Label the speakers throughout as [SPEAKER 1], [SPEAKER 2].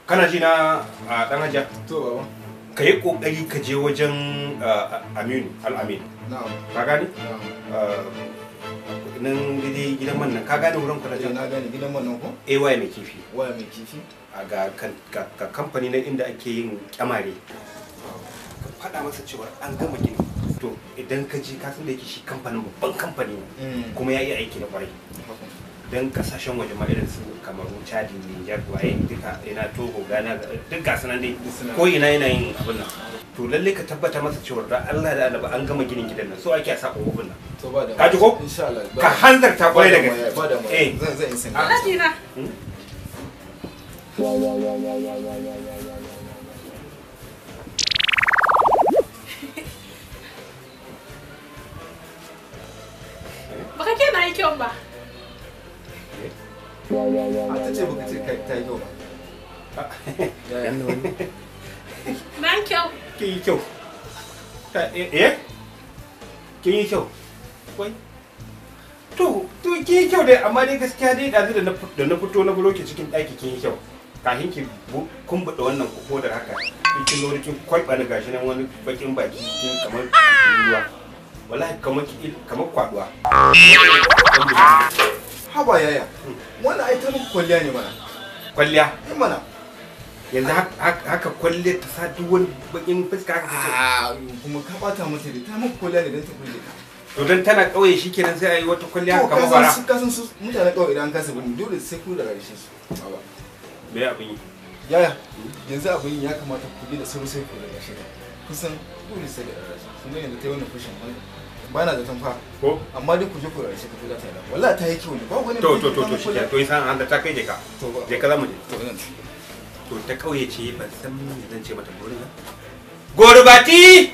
[SPEAKER 1] kana ji na dan hajiya
[SPEAKER 2] to baba
[SPEAKER 1] ka yi kokari ka je wajen Aminu Al-Amin ka gane nan gidan man nan ka gane wurin ku na jan
[SPEAKER 2] na gane gidan man nan ko
[SPEAKER 1] waya mai kifi
[SPEAKER 2] ga
[SPEAKER 1] kamfani na inda ake yin kyamare ka faɗa masa cewa an gama gini to idan ka je ka san da yake shi kamfanin babban kamfani ne kuma ya yi aiki na kwarai don kasashen waje ma irin su Kamaru, Chadi, Niger, waye duka ina Togo, Ghana duk gasu nan dai ko ina yana yin abin nan to lalle ka tabbata masa cewa da Allah da Allah an gama ginin gidan nan so ake a saka kofin nan
[SPEAKER 2] to ba da
[SPEAKER 1] ka ji ko
[SPEAKER 2] insha Allah
[SPEAKER 1] ka hanzarta kwarai da gaske
[SPEAKER 2] ba da zan in
[SPEAKER 3] Alhaji na baka kena yi kyau ba
[SPEAKER 2] ta ce baka ce ta yi kyau ba
[SPEAKER 3] na kyau
[SPEAKER 1] kin yi kyau kin yi kyau wai to kin yi kyau dai amma dai gaskiya dai dazu da na fito na buloke cikin ɗaki kin yi kyau kafin ki kumbuɗe wannan kodar haka kin zo kin kwalba ni gashi nan wani bakin baki kin kamar ruwa wallahi kamar kwaduwa
[SPEAKER 2] haba yaya wannan ai ta muku kwalliya ne mana
[SPEAKER 1] kwalliya
[SPEAKER 2] mana
[SPEAKER 1] yanzu haka kwalliya ta sa duk wani bakin fuska haka kace
[SPEAKER 2] kuma ka bata mata da ta muku kwalliya ne don ta kulle ka
[SPEAKER 1] to dan tana kauye shikenan sai ayi wata kwalliya haka kamar bara
[SPEAKER 2] ka san su mutane kauye idan ka sabu dole sai ku da garshe su baba
[SPEAKER 1] me abin yi
[SPEAKER 2] yaya yanzu abin ya kamata ku bi da sauri sai ku da garshe kusan dole sai da garshe sun ga yanzu ta yi wannan fushin ba na zaton fa
[SPEAKER 1] ko
[SPEAKER 2] amma dai ku je ku rashi ka tura ta da wallahi ta yi kyau ne ba wani
[SPEAKER 1] to shi to san an da ta kai je ka je ka zamu je to ta kauye ce ban san me zan ce mata gurin nan gorbati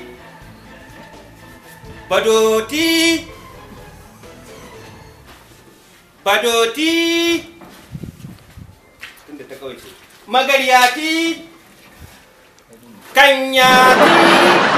[SPEAKER 1] badoti tunda ta kauye ce magariyati kanyati